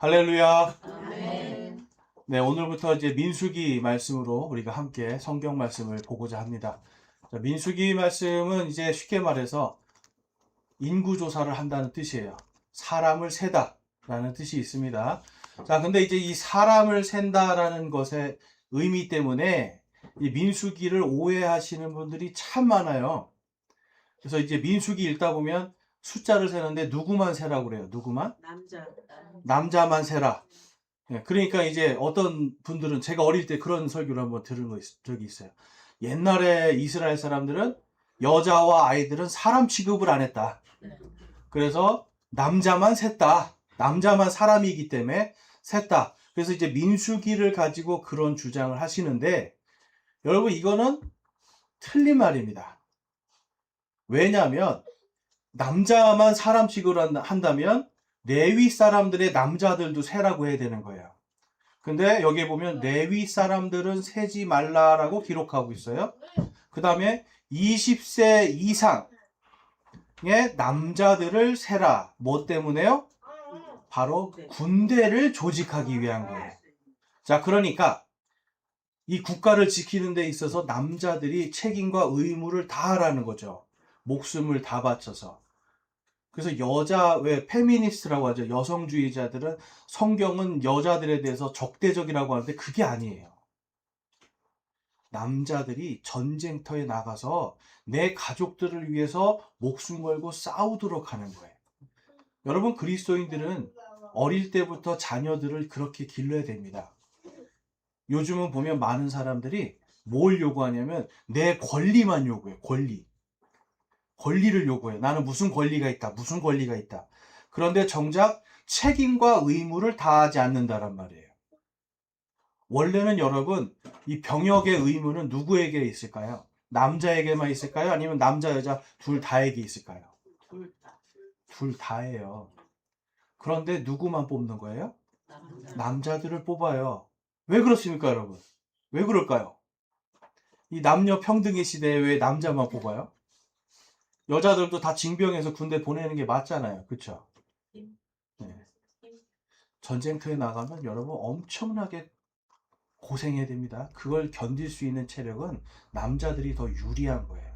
할렐루야. 아멘. 네, 오늘부터 이제 민수기 말씀으로 우리가 함께 성경 말씀을 보고자 합니다. 자, 민수기 말씀은 이제 쉽게 말해서 인구조사를 한다는 뜻이에요. 사람을 세다라는 뜻이 있습니다. 자, 근데 이제 이 사람을 센다라는 것의 의미 때문에 이 민수기를 오해하시는 분들이 참 많아요. 그래서 이제 민수기 읽다 보면 숫자를 세는데 누구만 세라고 그래요. 누구만? 남자만 세라. 예, 그러니까 이제 어떤 분들은 제가 어릴 때 그런 설교를 한번 들은 적이 있어요. 옛날에 이스라엘 사람들은 여자와 아이들은 사람 취급을 안 했다. 그래서 남자만 셌다. 남자만 사람이기 때문에 셌다. 그래서 이제 민수기를 가지고 그런 주장을 하시는데 여러분 이거는 틀린 말입니다. 왜냐하면 남자만 사람 취급을 한다면 레위 사람들의 남자들도 세라고 해야 되는 거예요. 근데 여기에 보면 레위 사람들은 세지 말라라고 기록하고 있어요. 그 다음에 20세 이상의 남자들을 세라. 뭐 때문에요? 바로 군대를 조직하기 위한 거예요. 자, 그러니까 이 국가를 지키는 데 있어서 남자들이 책임과 의무를 다하라는 거죠. 목숨을 다 바쳐서. 그래서 왜 페미니스트라고 하죠. 여성주의자들은 성경은 여자들에 대해서 적대적이라고 하는데 그게 아니에요. 남자들이 전쟁터에 나가서 내 가족들을 위해서 목숨 걸고 싸우도록 하는 거예요. 여러분, 그리스도인들은 어릴 때부터 자녀들을 그렇게 길러야 됩니다. 요즘은 보면 많은 사람들이 뭘 요구하냐면 내 권리만 요구해요. 권리를 요구해. 나는 무슨 권리가 있다. 무슨 권리가 있다. 그런데 정작 책임과 의무를 다하지 않는다란 말이에요. 원래는 여러분, 이 병역의 의무는 누구에게 있을까요? 남자에게만 있을까요? 아니면 남자, 여자 둘 다에게 있을까요? 둘 다예요. 그런데 누구만 뽑는 거예요? 남자들을 뽑아요. 왜 그렇습니까, 여러분? 왜 그럴까요? 이 남녀 평등의 시대에 왜 남자만 뽑아요? 여자들도 다 징병해서 군대 보내는 게 맞잖아요. 그쵸? 네. 전쟁터에 나가면 여러분 엄청나게 고생해야 됩니다. 그걸 견딜 수 있는 체력은 남자들이 더 유리한 거예요.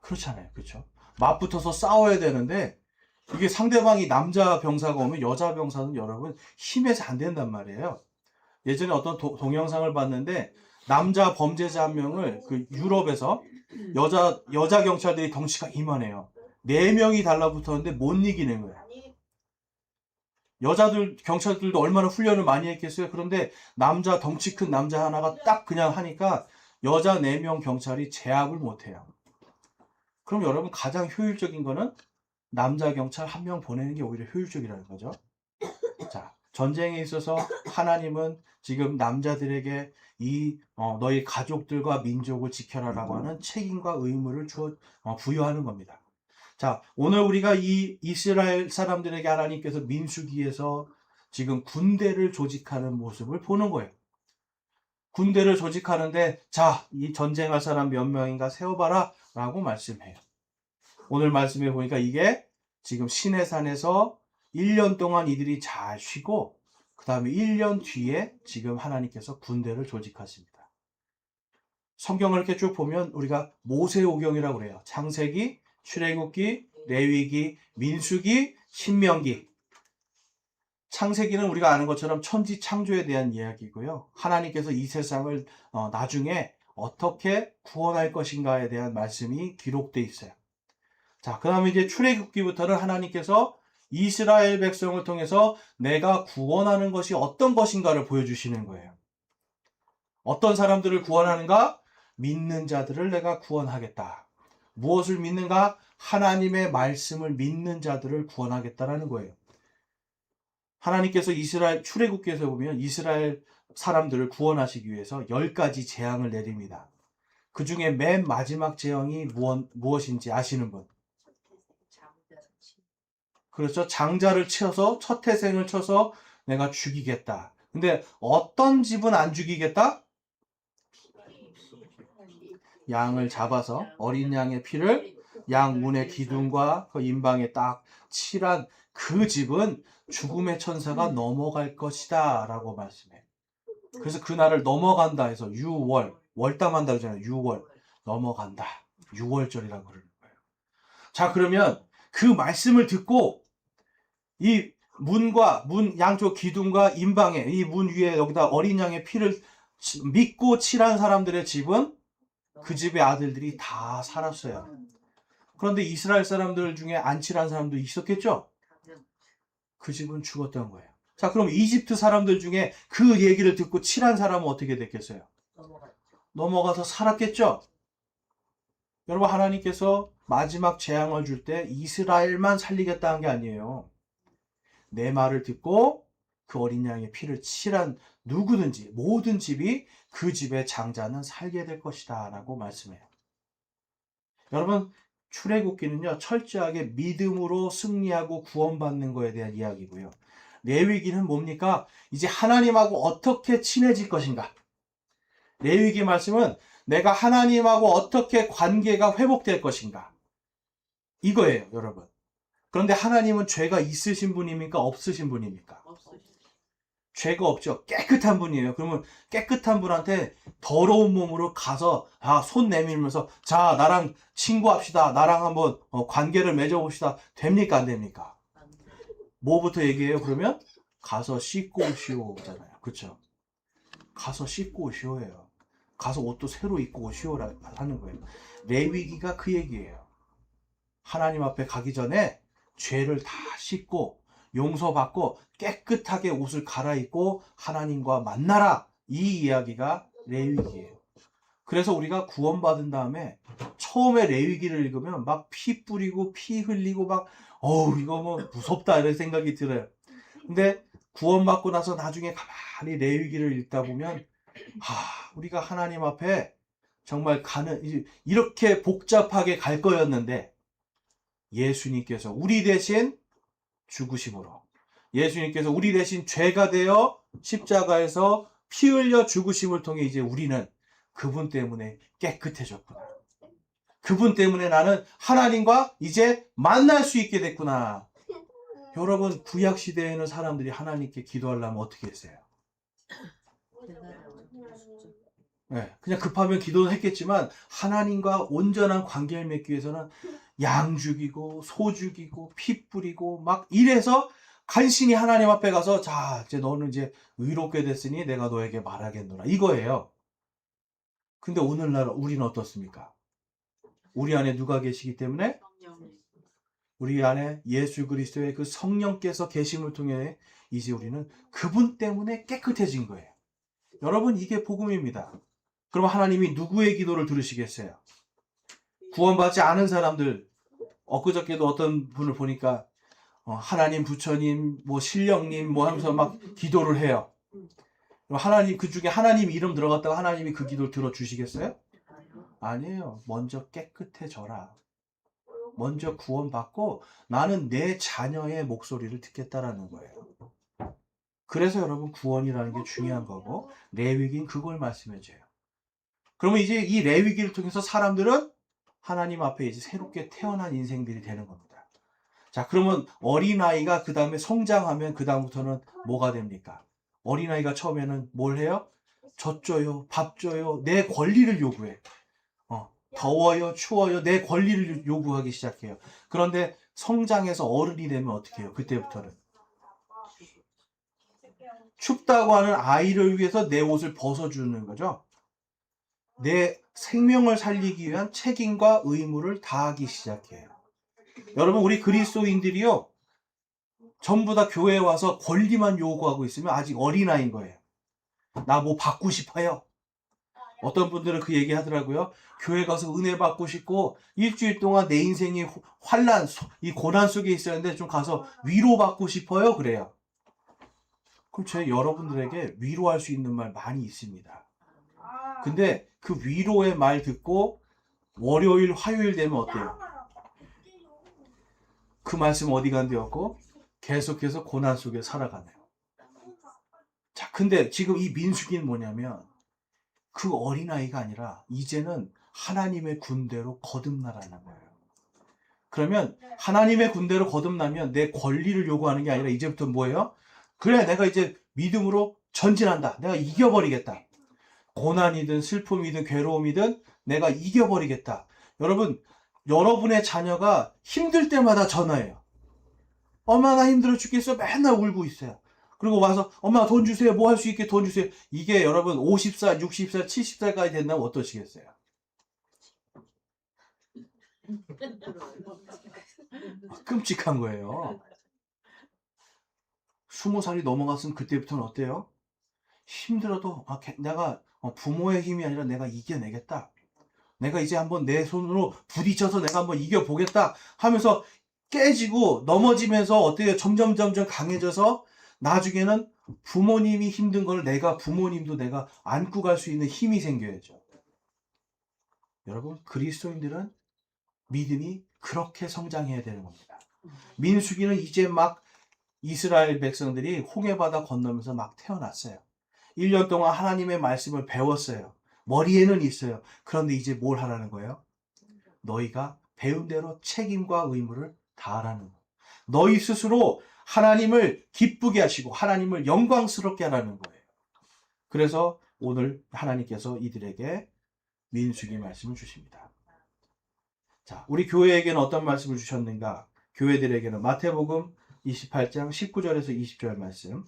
그렇잖아요. 그쵸? 맞붙어서 싸워야 되는데 이게 상대방이 남자 병사가 오면 여자 병사는 여러분 힘에서 안 된단 말이에요. 예전에 어떤 동영상을 봤는데 남자 범죄자 한 명을 그 유럽에서 여자 경찰들이 덩치가 이만해요. 4명이 달라붙었는데 못 이기는 거예요. 경찰들도 얼마나 훈련을 많이 했겠어요. 그런데 덩치 큰 남자 하나가 딱 그냥 하니까 여자 4명 경찰이 제압을 못해요. 그럼 여러분 가장 효율적인 거는 남자 경찰 1명 보내는 게 오히려 효율적이라는 거죠. 자, 전쟁에 있어서 하나님은 지금 남자들에게 너희 가족들과 민족을 지켜라라고 하는 책임과 의무를 부여하는 겁니다. 자, 오늘 우리가 이 이스라엘 사람들에게 하나님께서 민수기에서 지금 군대를 조직하는 모습을 보는 거예요. 군대를 조직하는데 이 전쟁할 사람 몇 명인가 세워봐라 라고 말씀해요. 오늘 말씀해 보니까 이게 지금 시내산에서 1년 동안 이들이 잘 쉬고 그 다음에 1년 뒤에 지금 하나님께서 군대를 조직하십니다. 성경을 이렇게 쭉 보면 우리가 모세오경이라고 그래요. 창세기, 출애굽기, 레위기, 민수기, 신명기. 창세기는 우리가 아는 것처럼 천지 창조에 대한 이야기고요. 하나님께서 이 세상을 나중에 어떻게 구원할 것인가에 대한 말씀이 기록되어 있어요. 자, 그 다음에 이제 출애굽기부터는 하나님께서 이스라엘 백성을 통해서 내가 구원하는 것이 어떤 것인가를 보여주시는 거예요. 어떤 사람들을 구원하는가? 믿는 자들을 내가 구원하겠다. 무엇을 믿는가? 하나님의 말씀을 믿는 자들을 구원하겠다라는 거예요. 하나님께서 출애굽기에서 보면 이스라엘 사람들을 구원하시기 위해서 10가지 재앙을 내립니다. 그 중에 맨 마지막 재앙이 무엇인지 아시는 분? 그렇죠. 장자를 쳐서 첫 태생을 쳐서 내가 죽이겠다. 근데 어떤 집은 안 죽이겠다? 양을 잡아서 어린 양의 피를 양 문의 기둥과 그 임방에 딱 칠한 그 집은 죽음의 천사가 넘어갈 것이다 라고 말씀해요. 그래서 그날을 넘어간다 해서 유월, 월담한다 그러잖아요. 유월, 넘어간다. 유월절이라고 그러는 거예요. 자, 그러면 그 말씀을 듣고 이 문 양쪽 기둥과 임방에 이 문 위에 여기다 어린 양의 피를 믿고 칠한 사람들의 집은 그 집의 아들들이 다 살았어요. 그런데 이스라엘 사람들 중에 안 칠한 사람도 있었겠죠? 그 집은 죽었던 거예요. 자, 그럼 이집트 사람들 중에 그 얘기를 듣고 칠한 사람은 어떻게 됐겠어요? 넘어가서 살았겠죠? 여러분, 하나님께서 마지막 재앙을 줄 때 이스라엘만 살리겠다는 게 아니에요. 내 말을 듣고 그 어린 양의 피를 칠한 누구든지 모든 집이 그 집의 장자는 살게 될 것이다 라고 말씀해요. 여러분, 출애굽기는요 철저하게 믿음으로 승리하고 구원받는 거에 대한 이야기고요. 레위기는 뭡니까? 이제 하나님하고 어떻게 친해질 것인가. 레위기 말씀은 내가 하나님하고 어떻게 관계가 회복될 것인가. 이거예요, 여러분. 그런데 하나님은 죄가 있으신 분입니까? 없으신 분입니까? 죄가 없죠. 깨끗한 분이에요. 그러면 깨끗한 분한테 더러운 몸으로 가서 손 내밀면서 자, 나랑 친구합시다. 나랑 한번 관계를 맺어봅시다. 됩니까? 안 됩니까? 뭐부터 얘기해요? 그러면 가서 씻고 오시오잖아요. 그렇죠? 가서 씻고 오시오예요. 가서 옷도 새로 입고 오시오라 하는 거예요. 레위기가 그 얘기예요. 하나님 앞에 가기 전에 죄를 다 씻고 용서받고 깨끗하게 옷을 갈아입고 하나님과 만나라. 이 이야기가 레위기예요. 그래서 우리가 구원받은 다음에 처음에 레위기를 읽으면 막 피 뿌리고 피 흘리고 막 이거 뭐 무섭다 이런 생각이 들어요. 근데 구원받고 나서 나중에 가만히 레위기를 읽다 보면 우리가 하나님 앞에 정말 이렇게 복잡하게 갈 거였는데 예수님께서 우리 대신 죽으심으로 예수님께서 우리 대신 죄가 되어 십자가에서 피 흘려 죽으심을 통해 이제 우리는 그분 때문에 깨끗해졌구나. 그분 때문에 나는 하나님과 이제 만날 수 있게 됐구나. 여러분, 구약 시대에는 사람들이 하나님께 기도하려면 어떻게 했어요? 네, 그냥 급하면 기도는 했겠지만 하나님과 온전한 관계를 맺기 위해서는 양 죽이고 소 죽이고 피 뿌리고 막 이래서 간신히 하나님 앞에 가서 자, 이제 너는 이제 의롭게 됐으니 내가 너에게 말하겠노라 이거예요. 근데 오늘날 우리는 어떻습니까? 우리 안에 누가 계시기 때문에? 우리 안에 예수 그리스도의 그 성령께서 계심을 통해 이제 우리는 그분 때문에 깨끗해진 거예요. 여러분, 이게 복음입니다. 그럼 하나님이 누구의 기도를 들으시겠어요? 구원받지 않은 사람들, 엊그저께도 어떤 분을 보니까 하나님, 부처님, 뭐 신령님 뭐 하면서 막 기도를 해요. 하나님, 그 중에 하나님 이름 들어갔다가 하나님이 그 기도를 들어주시겠어요? 아니에요. 먼저 깨끗해져라. 먼저 구원받고 나는 내 자녀의 목소리를 듣겠다라는 거예요. 그래서 여러분, 구원이라는 게 중요한 거고 레위기는 그걸 말씀해줘요. 그러면 이제 이 레위기를 통해서 사람들은 하나님 앞에 이제 새롭게 태어난 인생들이 되는 겁니다. 자, 그러면 어린아이가 그 다음에 성장하면 그 다음부터는 뭐가 됩니까? 어린아이가 처음에는 뭘 해요? 젖 줘요, 밥 줘요, 내 권리를 요구해. 더워요, 추워요, 내 권리를 요구하기 시작해요. 그런데 성장해서 어른이 되면 어떻게 해요? 그때부터는 춥다고 하는 아이를 위해서 내 옷을 벗어주는 거죠. 내 생명을 살리기 위한 책임과 의무를 다하기 시작해요. 여러분, 우리 그리스도인들이요, 전부 다 교회에 와서 권리만 요구하고 있으면 아직 어린아이인 거예요. 나 뭐 받고 싶어요. 어떤 분들은 그 얘기 하더라고요. 교회 가서 은혜 받고 싶고 일주일 동안 내 인생이 환난, 이 고난 속에 있었는데 좀 가서 위로받고 싶어요. 그래요. 그럼 여러분들에게 위로할 수 있는 말 많이 있습니다. 근데 그 위로의 말 듣고 월요일, 화요일 되면 어때요? 그 말씀 어디 간대였고 계속해서 고난 속에 살아가네요. 자, 근데 지금 이 민수기는 뭐냐면 그 어린아이가 아니라 이제는 하나님의 군대로 거듭나라는 거예요. 그러면 하나님의 군대로 거듭나면 내 권리를 요구하는 게 아니라 이제부터 뭐예요? 그래, 내가 이제 믿음으로 전진한다. 내가 이겨버리겠다. 고난이든 슬픔이든 괴로움이든 내가 이겨버리겠다. 여러분, 여러분의 자녀가 힘들 때마다 전화해요. 엄마 나 힘들어 죽겠어. 맨날 울고 있어요. 그리고 와서 엄마 돈 주세요. 뭐 할 수 있게 돈 주세요. 이게 여러분 50살, 60살, 70살까지 된다면 어떠시겠어요? 끔찍한 거예요. 20살이 넘어갔으면 그때부터는 어때요? 힘들어도 내가 부모의 힘이 아니라 내가 이겨내겠다. 내가 이제 한번 내 손으로 부딪혀서 내가 한번 이겨보겠다 하면서 깨지고 넘어지면서 어때요? 점점 강해져서 나중에는 부모님이 힘든 걸 부모님도 내가 안고 갈 수 있는 힘이 생겨야죠. 여러분, 그리스도인들은 믿음이 그렇게 성장해야 되는 겁니다. 민수기는 이제 막 이스라엘 백성들이 홍해바다 건너면서 막 태어났어요. 1년 동안 하나님의 말씀을 배웠어요. 머리에는 있어요. 그런데 이제 뭘 하라는 거예요? 너희가 배운 대로 책임과 의무를 다하라는 거예요. 너희 스스로 하나님을 기쁘게 하시고 하나님을 영광스럽게 하라는 거예요. 그래서 오늘 하나님께서 이들에게 민수기 말씀을 주십니다. 자, 우리 교회에게는 어떤 말씀을 주셨는가? 교회들에게는 마태복음 28장 19절에서 20절 말씀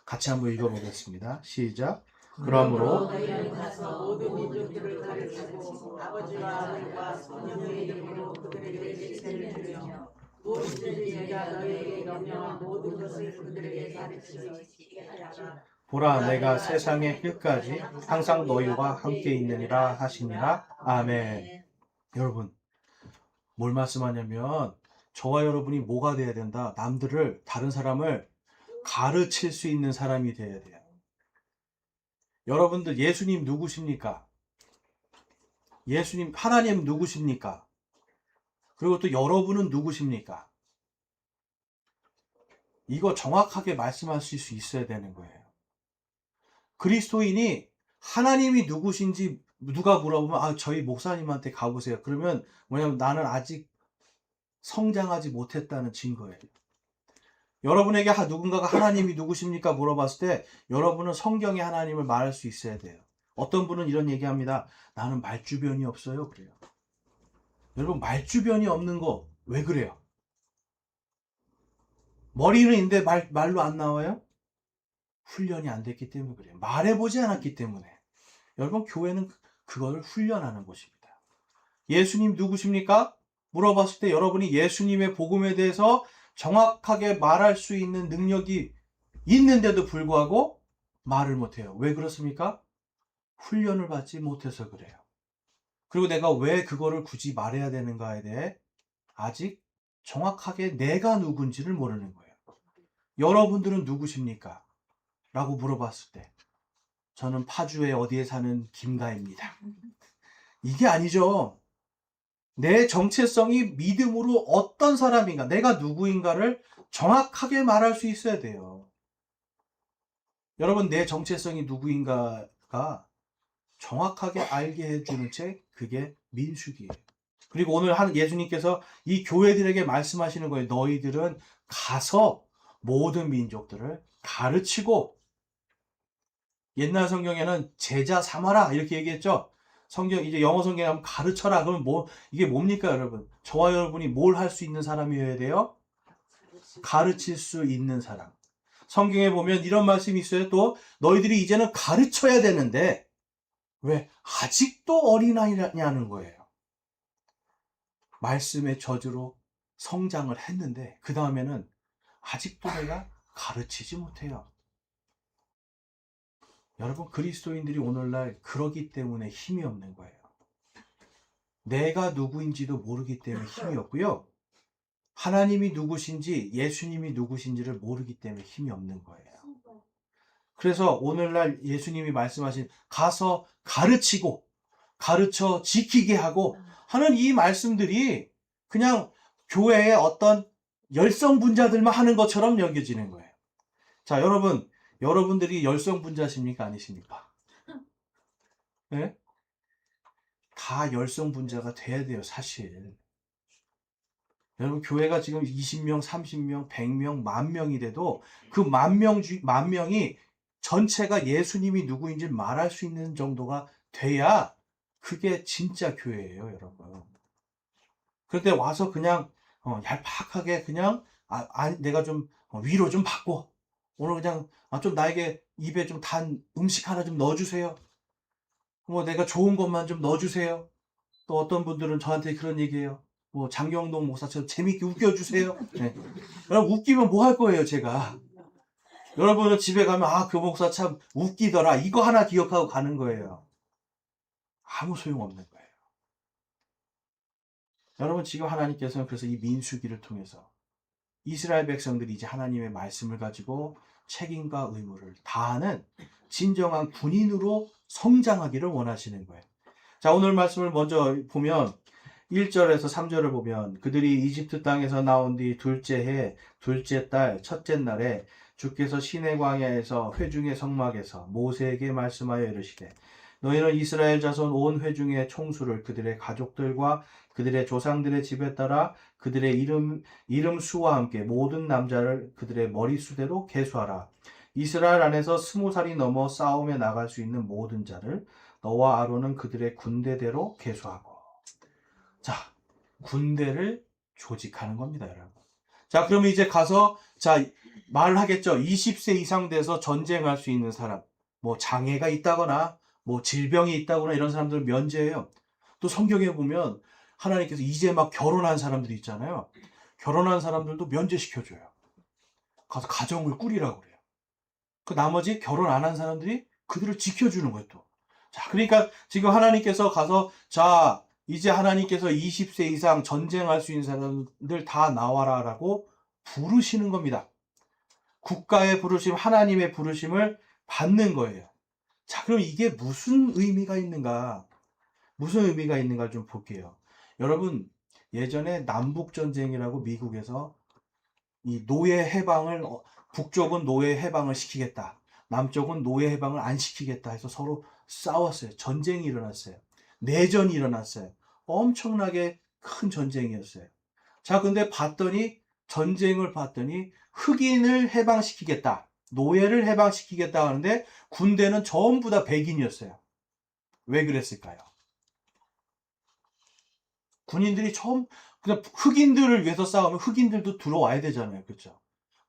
같이 한번 읽어보겠습니다. 시작. 그러므로 너희는 가서 모든 민족들을 가르치고 아버지와 아들과 성령의 이름으로 그들에게 세례를 주며 무엇이든지 내가 너희에게 명령한 모든 것을 그들에게 가르치게 하라. 보라 내가 세상의 끝까지 항상 너희와 함께 있느니라 하시니라. 아멘. 여러분, 뭘 말씀하냐면 저와 여러분이 뭐가 돼야 된다? 다른 사람을 가르칠 수 있는 사람이 돼야 돼요. 여러분들 예수님 누구십니까? 예수님, 하나님 누구십니까? 그리고 또 여러분은 누구십니까? 이거 정확하게 말씀하실 수 있어야 되는 거예요. 그리스도인이 하나님이 누구신지 누가 물어보면 저희 목사님한테 가보세요. 그러면 뭐냐면 나는 아직 성장하지 못했다는 증거예요. 여러분에게 누군가가 하나님이 누구십니까? 물어봤을 때 여러분은 성경의 하나님을 말할 수 있어야 돼요. 어떤 분은 이런 얘기합니다. 나는 말주변이 없어요. 그래요. 여러분, 말주변이 없는 거 왜 그래요? 머리는 있는데 말로 안 나와요? 훈련이 안 됐기 때문에 그래요. 말해보지 않았기 때문에. 여러분, 교회는 그걸 훈련하는 곳입니다. 예수님 누구십니까? 물어봤을 때 여러분이 예수님의 복음에 대해서 정확하게 말할 수 있는 능력이 있는데도 불구하고 말을 못해요. 왜 그렇습니까? 훈련을 받지 못해서 그래요. 그리고 내가 왜 그거를 굳이 말해야 되는가에 대해 아직 정확하게 내가 누군지를 모르는 거예요. 여러분들은 누구십니까? 라고 물어봤을 때 저는 파주에 어디에 사는 김가입니다. 이게 아니죠. 내 정체성이 믿음으로 어떤 사람인가, 내가 누구인가를 정확하게 말할 수 있어야 돼요. 여러분, 내 정체성이 누구인가가 정확하게 알게 해주는 책, 그게 민수기예요. 그리고 오늘 예수님께서 이 교회들에게 말씀하시는 거예요. 너희들은 가서 모든 민족들을 가르치고, 옛날 성경에는 제자 삼아라 이렇게 얘기했죠. 이제 영어 성경에 하면 가르쳐라. 그러면 이게 뭡니까, 여러분? 저와 여러분이 뭘 할 수 있는 사람이어야 돼요? 가르칠 수 있는 사람. 성경에 보면 이런 말씀이 있어요. 또 너희들이 이제는 가르쳐야 되는데 왜 아직도 어린아이냐는 거예요. 말씀의 저주로 성장을 했는데 그 다음에는 아직도 내가 가르치지 못해요. 여러분, 그리스도인들이 오늘날 그러기 때문에 힘이 없는 거예요. 내가 누구인지도 모르기 때문에 힘이 없고요. 하나님이 누구신지 예수님이 누구신지를 모르기 때문에 힘이 없는 거예요. 그래서 오늘날 예수님이 말씀하신 가서 가르치고 가르쳐 지키게 하고 하는 이 말씀들이 그냥 교회의 어떤 열성분자들만 하는 것처럼 여겨지는 거예요. 자, 여러분들이 열성분자십니까? 아니십니까? 네? 다 열성분자가 돼야 돼요, 사실. 여러분 교회가 지금 20명, 30명, 100명, 10,000명이 돼도 그 10,000명이 전체가 예수님이 누구인지 말할 수 있는 정도가 돼야 그게 진짜 교회예요, 여러분. 그런데 와서 그냥 얄팍하게 그냥 내가 좀 위로 좀 받고 오늘 그냥 좀 나에게 입에 좀 단 음식 하나 좀 넣어주세요. 뭐 내가 좋은 것만 좀 넣어주세요. 또 어떤 분들은 저한테 그런 얘기해요. 뭐 장경동 목사처럼 재밌게 웃겨주세요. 네. 여러분 웃기면 뭐 할 거예요, 제가. 여러분은 집에 가면 그 목사 참 웃기더라. 이거 하나 기억하고 가는 거예요. 아무 소용없는 거예요. 여러분 지금 하나님께서는 그래서 이 민수기를 통해서 이스라엘 백성들이 이제 하나님의 말씀을 가지고 책임과 의무를 다하는 진정한 군인으로 성장하기를 원하시는 거예요. 자, 오늘 말씀을 먼저 보면 1절에서 3절을 보면 그들이 이집트 땅에서 나온 뒤 둘째 해, 둘째 달, 첫째 날에 주께서 시내 광야에서 회중의 성막에서 모세에게 말씀하여 이르시되 너희는 이스라엘 자손 온 회중의 총수를 그들의 가족들과 그들의 조상들의 집에 따라 그들의 이름 수와 함께 모든 남자를 그들의 머리수대로 계수하라. 이스라엘 안에서 20살이 넘어 싸움에 나갈 수 있는 모든 자를 너와 아론은 그들의 군대대로 계수하고. 자, 군대를 조직하는 겁니다, 여러분. 자, 그러면 이제 가서 말을 하겠죠. 20세 이상 돼서 전쟁할 수 있는 사람, 뭐 장애가 있다거나 뭐 질병이 있다거나 이런 사람들은 면제해요. 또 성경에 보면 하나님께서 이제 막 결혼한 사람들이 있잖아요. 결혼한 사람들도 면제시켜줘요. 가서 가정을 꾸리라고 그래요. 그 나머지 결혼 안 한 사람들이 그들을 지켜주는 거예요, 또. 자, 그러니까 지금 하나님께서 가서 이제 하나님께서 20세 이상 전쟁할 수 있는 사람들 다 나와라라고 부르시는 겁니다. 국가의 부르심, 하나님의 부르심을 받는 거예요. 자, 그럼 이게 무슨 의미가 있는가? 무슨 의미가 있는가 좀 볼게요. 여러분, 예전에 남북전쟁이라고 미국에서 이 노예 해방을, 북쪽은 노예 해방을 시키겠다. 남쪽은 노예 해방을 안 시키겠다 해서 서로 싸웠어요. 전쟁이 일어났어요. 내전이 일어났어요. 엄청나게 큰 전쟁이었어요. 자, 근데 전쟁을 봤더니 흑인을 해방시키겠다. 노예를 해방시키겠다 하는데 군대는 전부 다 백인이었어요. 왜 그랬을까요? 군인들이 그냥 흑인들을 위해서 싸우면 흑인들도 들어와야 되잖아요. 그렇죠?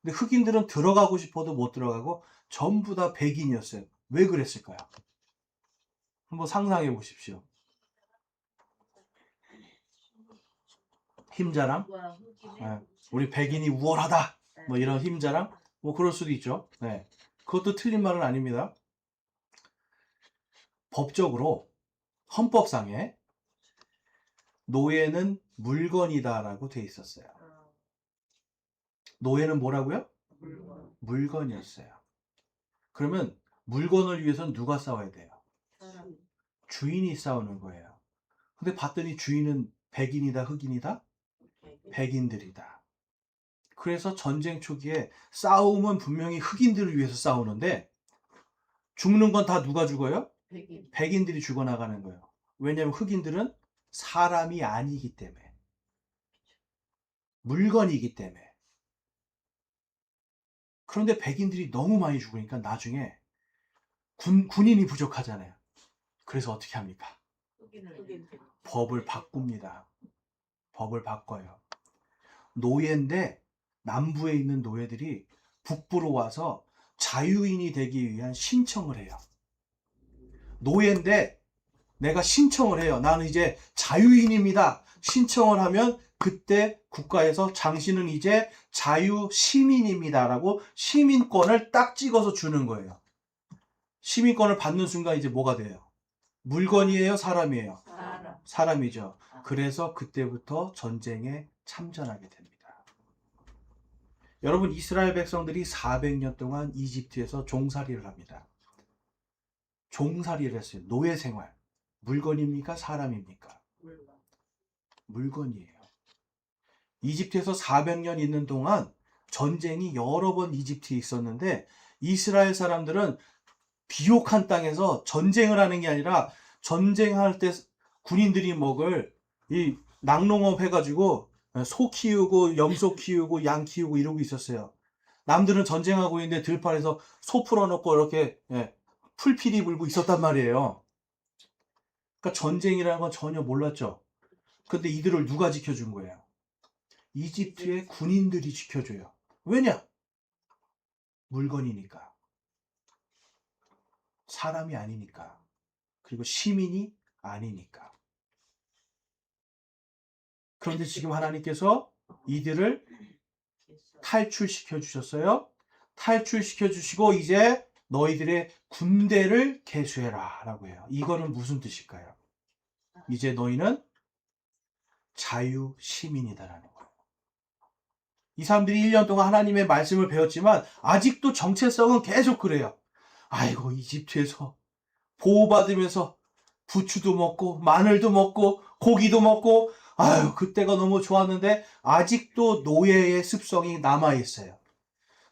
근데 흑인들은 들어가고 싶어도 못 들어가고 전부 다 백인이었어요. 왜 그랬을까요? 한번 상상해 보십시오. 힘자랑? 네. 우리 백인이 우월하다. 뭐 이런 힘자랑? 뭐 그럴 수도 있죠. 네. 그것도 틀린 말은 아닙니다. 법적으로 헌법상에 노예는 물건이다라고 돼 있었어요. 노예는 뭐라고요? 물건이었어요. 그러면 물건을 위해서는 누가 싸워야 돼요? 주인이 싸우는 거예요. 근데 봤더니 주인은 백인이다, 흑인이다? 백인들이다. 그래서 전쟁 초기에 싸움은 분명히 흑인들을 위해서 싸우는데 죽는 건 다 누가 죽어요? 백인들이 죽어나가는 거예요. 왜냐하면 흑인들은 사람이 아니기 때문에. 물건이기 때문에. 그런데 백인들이 너무 많이 죽으니까 나중에 군인이 부족하잖아요. 그래서 어떻게 합니까? 법을 바꿉니다. 법을 바꿔요. 노예인데 남부에 있는 노예들이 북부로 와서 자유인이 되기 위한 신청을 해요. 노예인데 내가 신청을 해요. 나는 이제 자유인입니다. 신청을 하면 그때 국가에서 당신은 이제 자유 시민입니다 라고 시민권을 딱 찍어서 주는 거예요. 시민권을 받는 순간 이제 뭐가 돼요? 물건이에요? 사람이에요? 사람이죠. 그래서 그때부터 전쟁에 참전하게 됩니다. 여러분, 이스라엘 백성들이 400년 동안 이집트에서 종살이를 합니다. 종살이를 했어요. 노예 생활. 물건입니까? 사람입니까? 물건이에요. 이집트에서 400년 있는 동안 전쟁이 여러 번 이집트에 있었는데 이스라엘 사람들은 비옥한 땅에서 전쟁을 하는 게 아니라 전쟁할 때 군인들이 먹을 이 낙농업 해가지고 소 키우고 염소 키우고 양 키우고 이러고 있었어요. 남들은 전쟁하고 있는데 들판에서 소 풀어놓고 이렇게 풀피리 불고 있었단 말이에요. 그러니까 전쟁이라는 건 전혀 몰랐죠. 근데 이들을 누가 지켜준 거예요? 이집트의 군인들이 지켜줘요. 왜냐? 물건이니까. 사람이 아니니까. 그리고 시민이 아니니까. 그런데 지금 하나님께서 이들을 탈출시켜 주셨어요. 탈출시켜 주시고 이제 너희들의 군대를 계수해라 라고 해요. 이거는 무슨 뜻일까요? 이제 너희는 자유 시민이다라는 거예요. 이 사람들이 1년 동안 하나님의 말씀을 배웠지만 아직도 정체성은 계속 그래요. 아이고, 이집트에서 보호받으면서 부추도 먹고 마늘도 먹고 고기도 먹고 아유, 그때가 너무 좋았는데 아직도 노예의 습성이 남아있어요.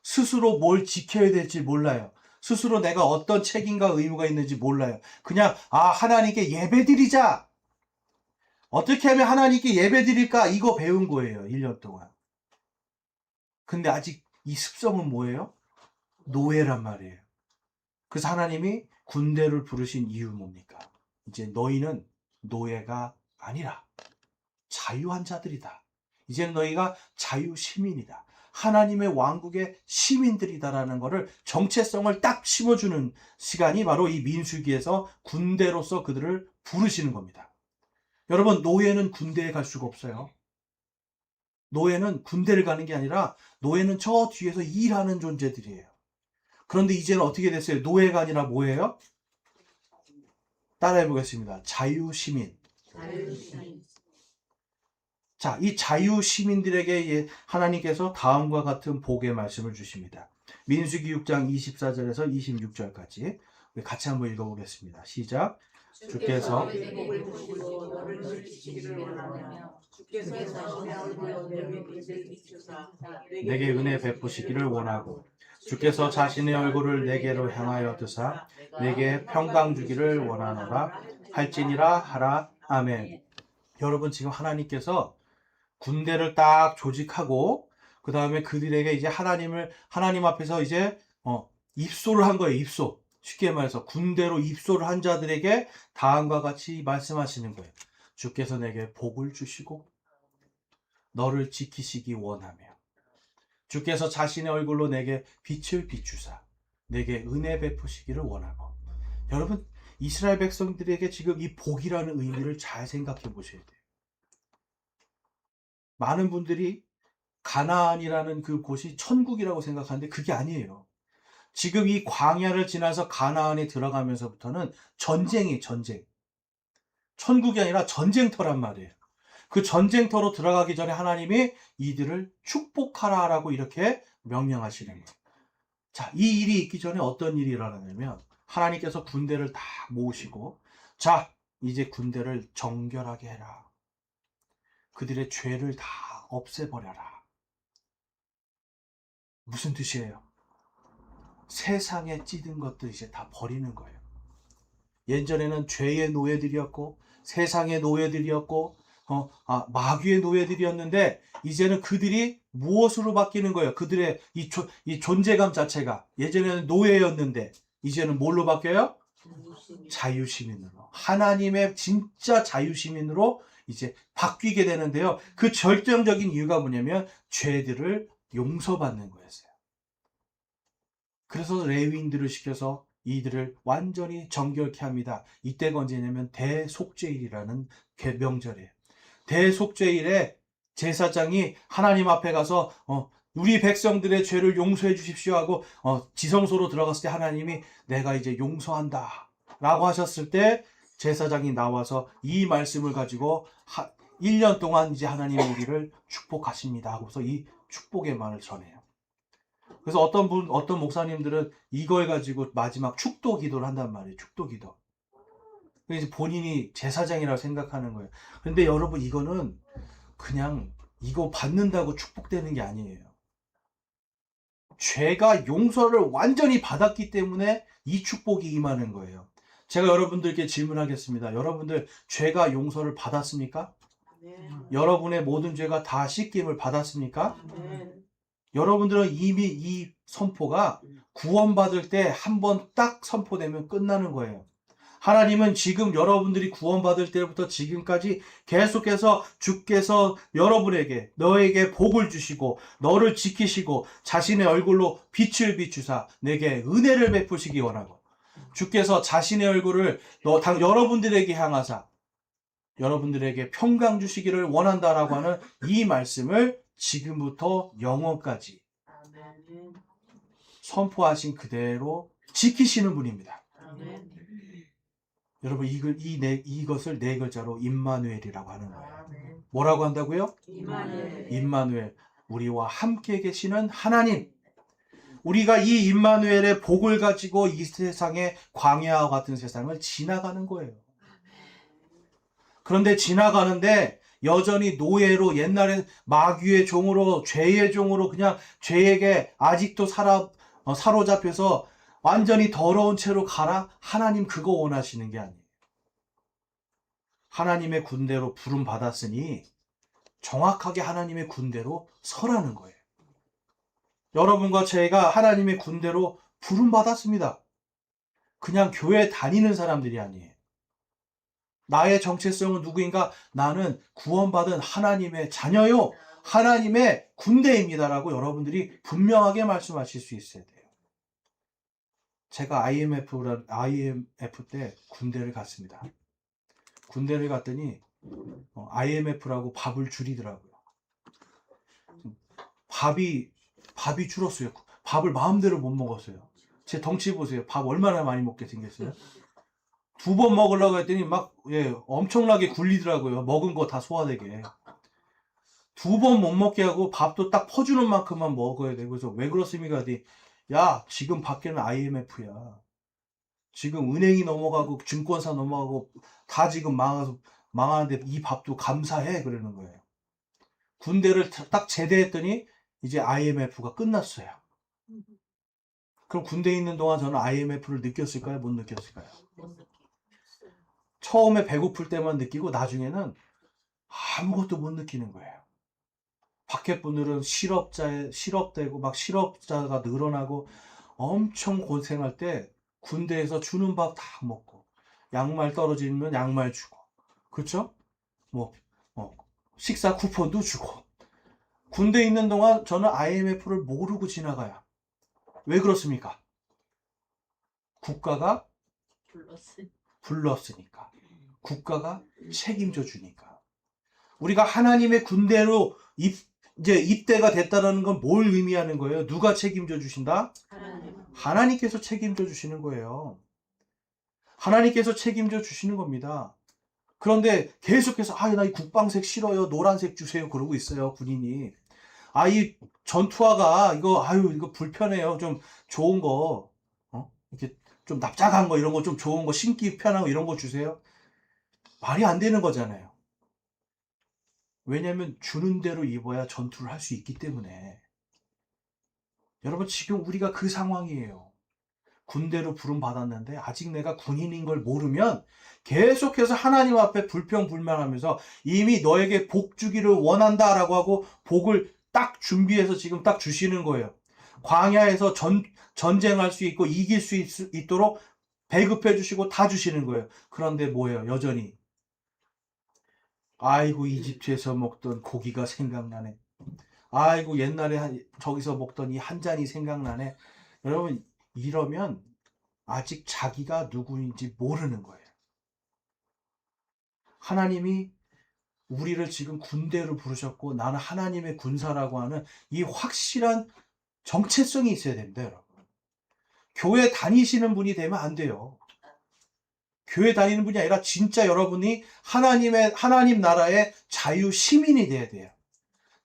스스로 뭘 지켜야 될지 몰라요. 스스로 내가 어떤 책임과 의무가 있는지 몰라요. 그냥 하나님께 예배드리자. 어떻게 하면 하나님께 예배드릴까? 이거 배운 거예요. 1년 동안. 근데 아직 이 습성은 뭐예요? 노예란 말이에요. 그래서 하나님이 군대를 부르신 이유 뭡니까? 이제 너희는 노예가 아니라 자유한 자들이다. 이제는 너희가 자유 시민이다. 하나님의 왕국의 시민들이다라는 것을 정체성을 딱 심어주는 시간이 바로 이 민수기에서 군대로서 그들을 부르시는 겁니다. 여러분, 노예는 군대에 갈 수가 없어요. 노예는 군대를 가는 게 아니라 노예는 저 뒤에서 일하는 존재들이에요. 그런데 이제는 어떻게 됐어요? 노예가 아니라 뭐예요? 따라해 보겠습니다. 자유시민. 자, 이 자유시민들에게 하나님께서 다음과 같은 복의 말씀을 주십니다. 민수기 6장 24절에서 26절까지 같이 한번 읽어보겠습니다. 시작. 주께서 내게 은혜 베푸시기를 원하고 주께서 자신의 얼굴을 내게로 향하여 드사 내게 평강 주기를 원하노라 할지니라 하라. 아멘. 여러분, 지금 하나님께서 군대를 딱 조직하고 그 다음에 그들에게 이제 하나님 앞에서 이제 입소를 한 거예요. 입소. 쉽게 말해서 군대로 입소를 한 자들에게 다음과 같이 말씀하시는 거예요. 주께서 내게 복을 주시고 너를 지키시기 원하며 주께서 자신의 얼굴로 내게 빛을 비추사 내게 은혜 베푸시기를 원하고. 여러분, 이스라엘 백성들에게 지금 이 복이라는 의미를 잘 생각해 보셔야 돼요. 많은 분들이 가나안이라는 그 곳이 천국이라고 생각하는데 그게 아니에요. 지금 이 광야를 지나서 가나안에 들어가면서부터는 전쟁이 전쟁. 천국이 아니라 전쟁터란 말이에요. 그 전쟁터로 들어가기 전에 하나님이 이들을 축복하라라고 이렇게 명령하시는 거예요. 자, 이 일이 있기 전에 어떤 일이 일어나냐면 하나님께서 군대를 다 모으시고 자, 이제 군대를 정결하게 해라. 그들의 죄를 다 없애버려라. 무슨 뜻이에요? 세상에 찌든 것들 이제 다 버리는 거예요. 예전에는 죄의 노예들이었고 세상의 노예들이었고 마귀의 노예들이었는데 이제는 그들이 무엇으로 바뀌는 거예요? 그들의 이 존재감 자체가 예전에는 노예였는데 이제는 뭘로 바뀌어요? 자유시민으로. 하나님의 진짜 자유시민으로 이제 바뀌게 되는데요. 그 결정적인 이유가 뭐냐면 죄들을 용서받는 거였어요. 그래서 레위인들을 시켜서 이들을 완전히 정결케 합니다. 이때가 언제냐면 대속죄일이라는 명절이에요. 대속죄일에 제사장이 하나님 앞에 가서 우리 백성들의 죄를 용서해 주십시오 하고 지성소로 들어갔을 때 하나님이 내가 이제 용서한다 라고 하셨을 때 제사장이 나와서 이 말씀을 가지고 1년 동안 이제 하나님이 우리를 축복하십니다 하고서 이 축복의 말을 전해요. 그래서 어떤 목사님들은 이걸 가지고 마지막 축도 기도를 한단 말이에요. 축도 기도. 그래서 본인이 제사장이라고 생각하는 거예요. 근데 여러분, 이거는 그냥 이거 받는다고 축복되는 게 아니에요. 죄가 용서를 완전히 받았기 때문에 이 축복이 임하는 거예요. 제가 여러분들께 질문하겠습니다. 여러분들 죄가 용서를 받았습니까? 아멘. 여러분의 모든 죄가 다 씻김을 받았습니까? 아멘. 여러분들은 이미 이 선포가 구원받을 때 한 번 딱 선포되면 끝나는 거예요. 하나님은 지금 여러분들이 구원받을 때부터 지금까지 계속해서 주께서 여러분에게 너에게 복을 주시고 너를 지키시고 자신의 얼굴로 빛을 비추사 내게 은혜를 베푸시기 원하고 주께서 자신의 얼굴을 여러분들에게 향하사 여러분들에게 평강 주시기를 원한다라고 하는 이 말씀을 지금부터 영원까지 아멘. 선포하신 그대로 지키시는 분입니다. 아멘. 여러분 이것을 네 글자로 임마누엘이라고 하는 거예요. 아멘. 뭐라고 한다고요? 임마누엘. 임마누엘, 우리와 함께 계시는 하나님. 우리가 이 임마누엘의 복을 가지고 이 세상의 광야와 같은 세상을 지나가는 거예요. 그런데 지나가는데 여전히 노예로 옛날에 마귀의 종으로 죄의 종으로 그냥 죄에게 아직도 사로잡혀서 완전히 더러운 채로 가라? 하나님 그거 원하시는 게 아니에요. 하나님의 군대로 부름 받았으니 정확하게 하나님의 군대로 서라는 거예요. 여러분과 제가 하나님의 군대로 부름 받았습니다. 그냥 교회 다니는 사람들이 아니에요. 나의 정체성은 누구인가? 나는 구원받은 하나님의 자녀요. 하나님의 군대입니다라고 여러분들이 분명하게 말씀하실 수 있어야 돼요. 제가 IMF 때 군대를 갔습니다. 군대를 갔더니 IMF라고 밥을 줄이더라고요. 밥이 줄었어요. 밥을 마음대로 못 먹었어요. 제 덩치 보세요. 밥 얼마나 많이 먹게 생겼어요. 2번 먹으려고 했더니 엄청나게 굴리더라고요. 먹은 거 다 소화되게. 2번 못 먹게 하고 밥도 딱 퍼주는 만큼만 먹어야 되고. 그래서 왜 그렇습니까? 야, 지금 밖에는 IMF야. 지금 은행이 넘어가고 증권사 넘어가고 다 지금 망하는데 이 밥도 감사해 그러는 거예요. 군대를 딱 제대했더니 이제 IMF가 끝났어요. 그럼 군대에 있는 동안 저는 IMF를 느꼈을까요? 못 느꼈을까요? 처음에 배고플 때만 느끼고 나중에는 아무것도 못 느끼는 거예요. 밖에 분들은 실업되고 막 실업자가 늘어나고 엄청 고생할 때 군대에서 주는 밥 다 먹고 양말 떨어지면 양말 주고 그렇죠? 식사 쿠폰도 주고 군대에 있는 동안 저는 IMF를 모르고 지나가요. 왜 그렇습니까? 국가가 불렀으니까. 국가가 책임져 주니까. 우리가 하나님의 군대로 이제 입대가 됐다는 건 뭘 의미하는 거예요? 누가 책임져 주신다? 하나님께서 책임져 주시는 거예요. 하나님께서 책임져 주시는 겁니다. 그런데 계속해서 나 이 국방색 싫어요. 노란색 주세요. 그러고 있어요. 군인이. 이 전투화가 이거 불편해요. 좀 좋은 거. 이렇게 좀 납작한 거 이런 거 좀 좋은 거 신기 편하고 이런 거 주세요. 말이 안 되는 거잖아요. 왜냐하면 주는 대로 입어야 전투를 할 수 있기 때문에. 여러분 지금 우리가 그 상황이에요. 군대로 부름 받았는데 아직 내가 군인인 걸 모르면 계속해서 하나님 앞에 불평불만하면서 이미 너에게 복 주기를 원한다라고 하고 복을 딱 준비해서 지금 딱 주시는 거예요. 광야에서 전쟁할 수 있고 이길 수 있도록 배급해 주시고 다 주시는 거예요. 그런데 뭐예요? 여전히 아이고 이집트에서 먹던 고기가 생각나네. 아이고 옛날에 저기서 먹던 이 한 잔이 생각나네. 여러분 이러면 아직 자기가 누구인지 모르는 거예요. 하나님이 우리를 지금 군대로 부르셨고 나는 하나님의 군사라고 하는 이 확실한 정체성이 있어야 됩니다, 여러분. 교회 다니시는 분이 되면 안 돼요. 교회 다니는 분이 아니라 진짜 여러분이 하나님 나라의 자유 시민이 돼야 돼요.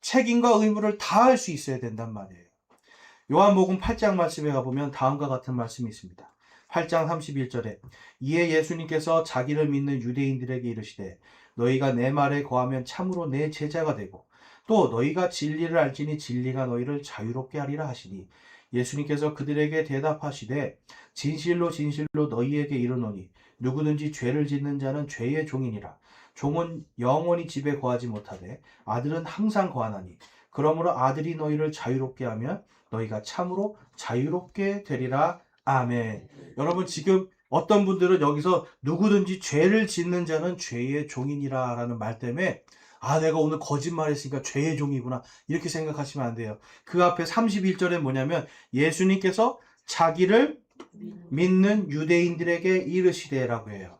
책임과 의무를 다할 수 있어야 된단 말이에요. 요한복음 8장 말씀에 가보면 다음과 같은 말씀이 있습니다. 8장 31절에 이에 예수님께서 자기를 믿는 유대인들에게 이르시되 너희가 내 말에 거하면 참으로 내 제자가 되고 또 너희가 진리를 알지니 진리가 너희를 자유롭게 하리라 하시니 예수님께서 그들에게 대답하시되 진실로 진실로 너희에게 이르노니 누구든지 죄를 짓는 자는 죄의 종이니라. 종은 영원히 집에 거하지 못하되 아들은 항상 거하나니 그러므로 아들이 너희를 자유롭게 하면 너희가 참으로 자유롭게 되리라. 아멘. 여러분 지금 어떤 분들은 여기서 누구든지 죄를 짓는 자는 죄의 종이니라 라는 말 때문에 내가 오늘 거짓말했으니까 죄의 종이구나 이렇게 생각하시면 안 돼요. 그 앞에 31절에 뭐냐면 예수님께서 자기를 믿는 유대인들에게 이르시되라고 해요.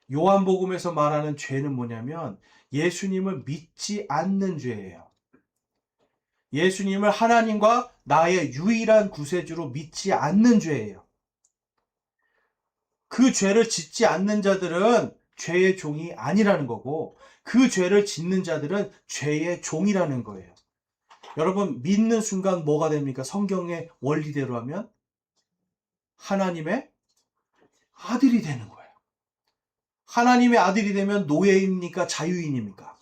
요한복음에서 말하는 죄는 뭐냐면 예수님을 믿지 않는 죄예요. 예수님을 하나님과 나의 유일한 구세주로 믿지 않는 죄예요. 그 죄를 짓지 않는 자들은 죄의 종이 아니라는 거고 그 죄를 짓는 자들은 죄의 종이라는 거예요. 여러분 믿는 순간 뭐가 됩니까? 성경의 원리대로 하면 하나님의 아들이 되는 거예요. 하나님의 아들이 되면 노예입니까? 자유인입니까?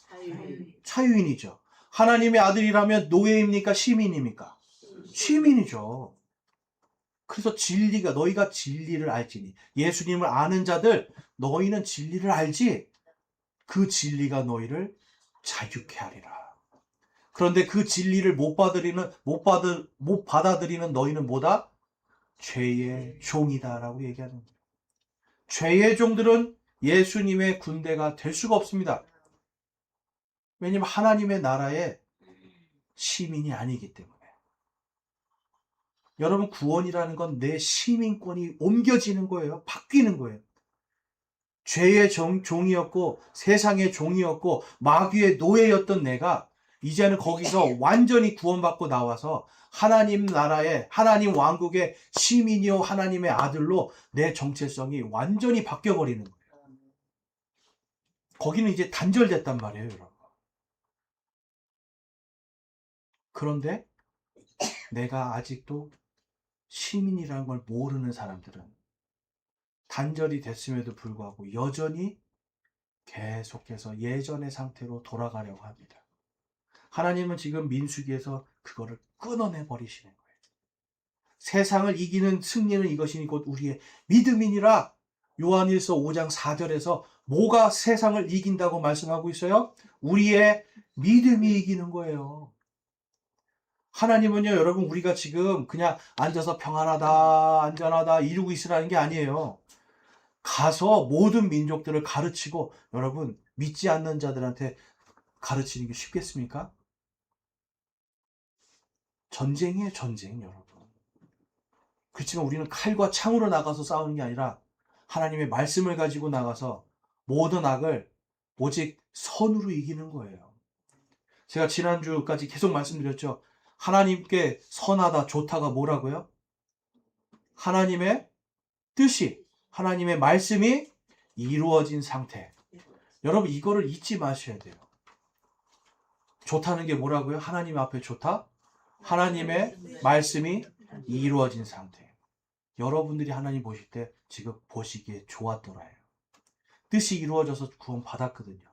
자유인이죠. 하나님의 아들이라면 노예입니까? 시민입니까? 시민이죠. 그래서 진리가 너희가 진리를 알지니 예수님을 아는 자들 너희는 진리를 알지 그 진리가 너희를 자유케 하리라. 그런데 그 진리를 못 받아들이는 너희는 뭐다? 죄의 종이다라고 얘기하는 거예요. 죄의 종들은 예수님의 군대가 될 수가 없습니다. 왜냐하면 하나님의 나라의 시민이 아니기 때문에. 여러분 구원이라는 건 내 시민권이 옮겨지는 거예요. 바뀌는 거예요. 죄의 종이었고 세상의 종이었고 마귀의 노예였던 내가 이제는 거기서 완전히 구원받고 나와서 하나님 나라의 하나님 왕국의 시민이요 하나님의 아들로 내 정체성이 완전히 바뀌어버리는 거예요. 거기는 이제 단절됐단 말이에요, 여러분. 그런데 내가 아직도 시민이라는 걸 모르는 사람들은 단절이 됐음에도 불구하고 여전히 계속해서 예전의 상태로 돌아가려고 합니다. 하나님은 지금 민수기에서 그거를 끊어내 버리시는 거예요. 세상을 이기는 승리는 이것이니 곧 우리의 믿음이니라. 요한일서 5장 4절에서 뭐가 세상을 이긴다고 말씀하고 있어요? 우리의 믿음이 이기는 거예요. 하나님은요, 여러분, 우리가 지금 그냥 앉아서 평안하다, 안전하다 이러고 있으라는 게 아니에요. 가서 모든 민족들을 가르치고, 여러분, 믿지 않는 자들한테 가르치는 게 쉽겠습니까? 전쟁이에요, 전쟁, 여러분. 그렇지만 우리는 칼과 창으로 나가서 싸우는 게 아니라 하나님의 말씀을 가지고 나가서 모든 악을 오직 선으로 이기는 거예요. 제가 지난주까지 계속 말씀드렸죠. 하나님께 선하다, 좋다가 뭐라고요? 하나님의 뜻이, 하나님의 말씀이 이루어진 상태. 여러분 이거를 잊지 마셔야 돼요. 좋다는 게 뭐라고요? 하나님 앞에 좋다? 하나님의 말씀이 이루어진 상태. 여러분들이 하나님 보실 때 지금 보시기에 좋았더라요. 뜻이 이루어져서 구원 받았거든요.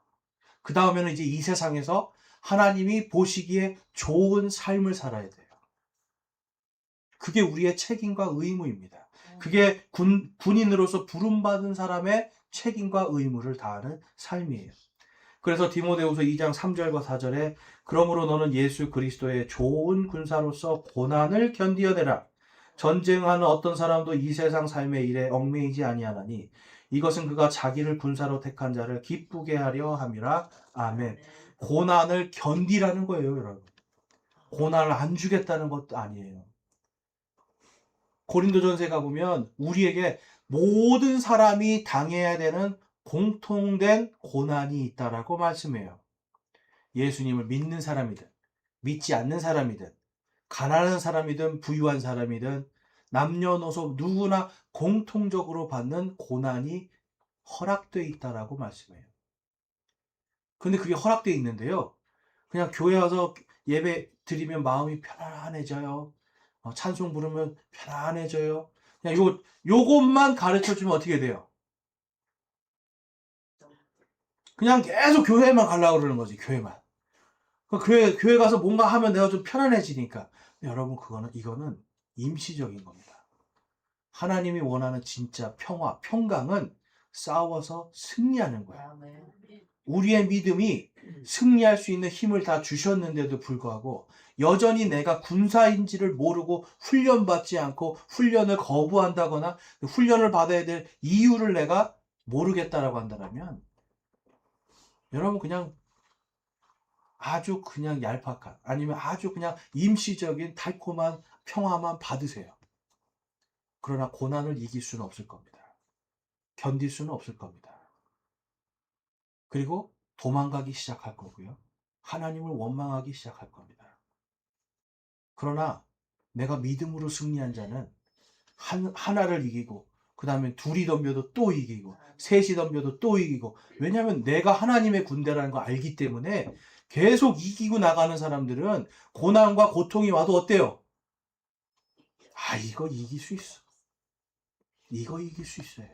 그 다음에는 이제 이 세상에서 하나님이 보시기에 좋은 삶을 살아야 돼요. 그게 우리의 책임과 의무입니다. 그게 군인으로서 부름받은 사람의 책임과 의무를 다하는 삶이에요. 그래서 디모데후서 2장 3절과 4절에 그러므로 너는 예수 그리스도의 좋은 군사로서 고난을 견디어내라. 전쟁하는 어떤 사람도 이 세상 삶의 일에 얽매이지 아니하나니 이것은 그가 자기를 군사로 택한 자를 기쁘게 하려 함이라. 아멘. 고난을 견디라는 거예요, 여러분. 고난을 안 주겠다는 것도 아니에요. 고린도전서에 가보면 우리에게 모든 사람이 당해야 되는 공통된 고난이 있다라고 말씀해요. 예수님을 믿는 사람이든 믿지 않는 사람이든 가난한 사람이든 부유한 사람이든 남녀노소 누구나 공통적으로 받는 고난이 허락되어 있다라고 말씀해요. 근데 그게 허락되어 있는데요. 그냥 교회 와서 예배 드리면 마음이 편안해져요. 찬송 부르면 편안해져요. 그냥 요것만 가르쳐주면 어떻게 돼요? 그냥 계속 교회만 가려고 그러는 거지, 교회만. 교회 가서 뭔가 하면 내가 좀 편안해지니까. 여러분, 이거는 임시적인 겁니다. 하나님이 원하는 진짜 평화, 평강은 싸워서 승리하는 거야. 아멘. 우리의 믿음이 승리할 수 있는 힘을 다 주셨는데도 불구하고 여전히 내가 군사인지를 모르고 훈련받지 않고 훈련을 거부한다거나 훈련을 받아야 될 이유를 내가 모르겠다라고 한다면 여러분 그냥 아주 그냥 얄팍한 아니면 아주 그냥 임시적인 달콤한 평화만 받으세요. 그러나 고난을 이길 수는 없을 겁니다. 견딜 수는 없을 겁니다. 그리고 도망가기 시작할 거고요. 하나님을 원망하기 시작할 겁니다. 그러나 내가 믿음으로 승리한 자는 하나를 이기고 그 다음에 둘이 덤벼도 또 이기고 셋이 덤벼도 또 이기고 왜냐하면 내가 하나님의 군대라는 걸 알기 때문에 계속 이기고 나가는 사람들은 고난과 고통이 와도 어때요? 아 이거 이길 수 있어. 이거 이길 수 있어요.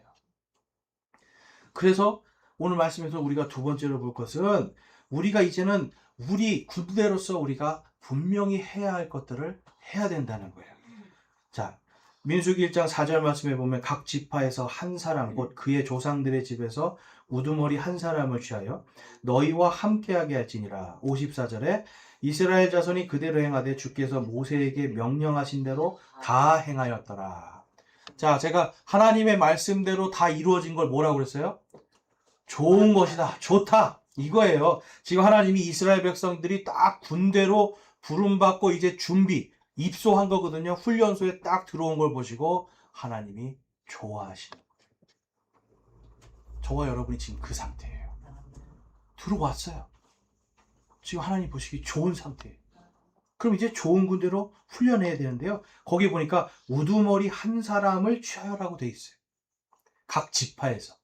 그래서 오늘 말씀에서 우리가 두 번째로 볼 것은 우리가 이제는 우리 군대로서 우리가 분명히 해야 할 것들을 해야 된다는 거예요. 자, 민수기 1장 4절 말씀에 보면 각 지파에서 한 사람 곧 그의 조상들의 집에서 우두머리 한 사람을 취하여 너희와 함께하게 할지니라. 54절에 이스라엘 자손이 그대로 행하되 주께서 모세에게 명령하신 대로 다 행하였더라. 자, 제가 하나님의 말씀대로 다 이루어진 걸 뭐라고 그랬어요? 좋은 것이다. 좋다. 이거예요. 지금 하나님이 이스라엘 백성들이 딱 군대로 부름받고 이제 입소한 거거든요. 훈련소에 딱 들어온 걸 보시고 하나님이 좋아하시는 거예요. 저와 여러분이 지금 그 상태예요. 들어왔어요. 지금 하나님 보시기 좋은 상태예요. 그럼 이제 좋은 군대로 훈련해야 되는데요. 거기 보니까 우두머리 한 사람을 취하라고 돼 있어요. 각 지파에서.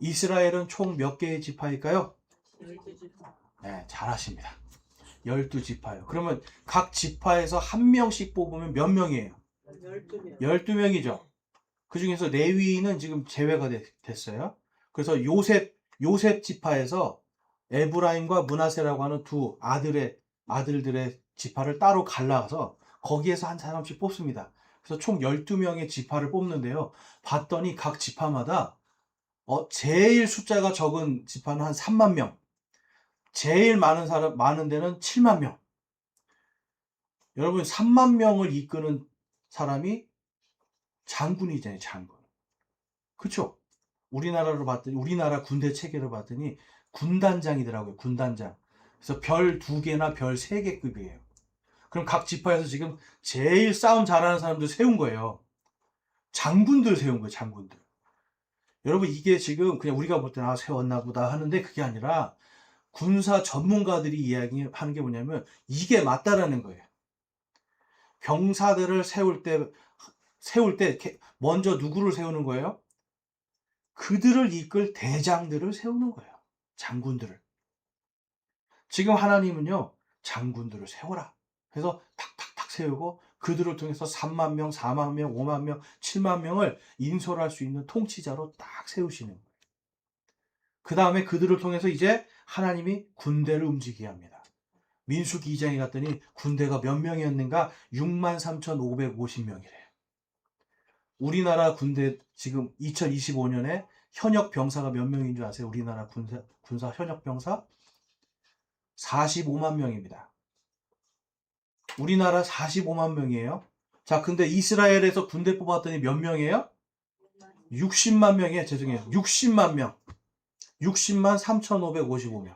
이스라엘은 총 몇 개의 지파일까요? 12지파. 네, 잘하십니다. 12지파요. 그러면 각 지파에서 한 명씩 뽑으면 몇 명이에요? 12명. 12명이죠. 그 중에서 레위인은 지금 제외가 됐어요. 그래서 요셉 지파에서 에브라임과 므낫세라고 하는 두 아들들의 지파를 따로 갈라서 거기에서 한 사람씩 뽑습니다. 그래서 총 12명의 지파를 뽑는데요. 봤더니 각 지파마다 제일 숫자가 적은 지파는 한 3만 명. 제일 많은 데는 7만 명. 여러분, 3만 명을 이끄는 사람이 장군이잖아요, 장군. 그쵸? 우리나라 군대 체계로 봤더니 군단장이더라고요, 군단장. 그래서 별 2개나 별 3개급이에요. 그럼 각 지파에서 지금 제일 싸움 잘하는 사람들 세운 거예요. 장군들 세운 거예요, 장군들. 여러분, 이게 지금 그냥 우리가 볼 때는 세웠나 보다 하는데 그게 아니라 군사 전문가들이 이야기하는 게 뭐냐면 이게 맞다라는 거예요. 병사들을 세울 때 먼저 누구를 세우는 거예요? 그들을 이끌 대장들을 세우는 거예요. 장군들을. 지금 하나님은요, 장군들을 세워라. 그래서 탁탁탁 세우고 그들을 통해서 3만 명, 4만 명, 5만 명, 7만 명을 인솔할 수 있는 통치자로 딱 세우시는 거예요. 그 다음에 그들을 통해서 이제 하나님이 군대를 움직이게 합니다. 민수기 2장에 갔더니 군대가 몇 명이었는가? 63,550명이래요. 우리나라 군대 지금 2025년에 현역 병사가 몇 명인 줄 아세요? 우리나라 군사 현역 병사? 45만 명입니다. 우리나라 45만 명이에요. 자, 근데 이스라엘에서 군대 뽑았더니 몇 명이에요? 60만 명이에요. 죄송해요. 60만 명. 60만 3,555명.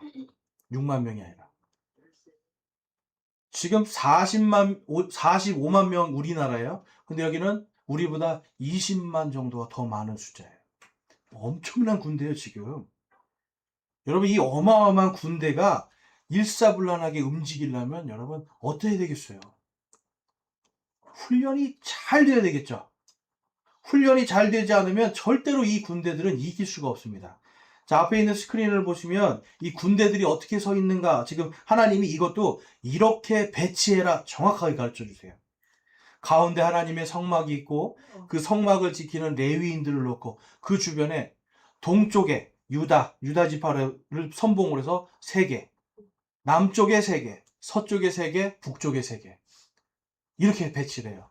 6만 명이 아니라. 지금 45만 명 우리나라예요. 근데 여기는 우리보다 20만 정도가 더 많은 숫자예요. 엄청난 군대예요, 지금. 여러분, 이 어마어마한 군대가 일사불란하게 움직이려면 여러분 어떻게 되겠어요? 훈련이 잘 돼야 되겠죠. 훈련이 잘 되지 않으면 절대로 이 군대들은 이길 수가 없습니다. 자, 앞에 있는 스크린을 보시면 이 군대들이 어떻게 서 있는가, 지금 하나님이 이것도 이렇게 배치해라 정확하게 가르쳐 주세요. 가운데 하나님의 성막이 있고 그 성막을 지키는 레위인들을 놓고 그 주변에 동쪽에 유다 지파를 선봉을 해서 3개, 남쪽에 3개, 서쪽에 3개, 북쪽에 3개 이렇게 배치를 해요.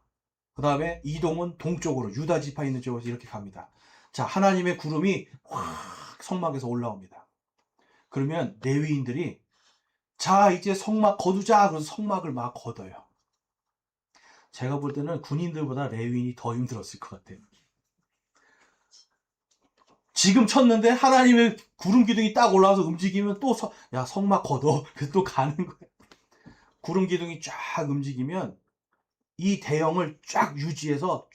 그 다음에 이동은 동쪽으로 유다 지파 있는 쪽으로 이렇게 갑니다. 자, 하나님의 구름이 확 성막에서 올라옵니다. 그러면 레위인들이 자, 이제 성막 거두자. 그래서 성막을 막 걷어요. 제가 볼 때는 군인들보다 레위인이 더 힘들었을 것 같아요. 지금 쳤는데 하나님의 구름 기둥이 딱 올라와서 움직이면 또 야, 성막 걷어. 그래서 또 가는 거예요. 구름 기둥이 쫙 움직이면 이 대형을 쫙 유지해서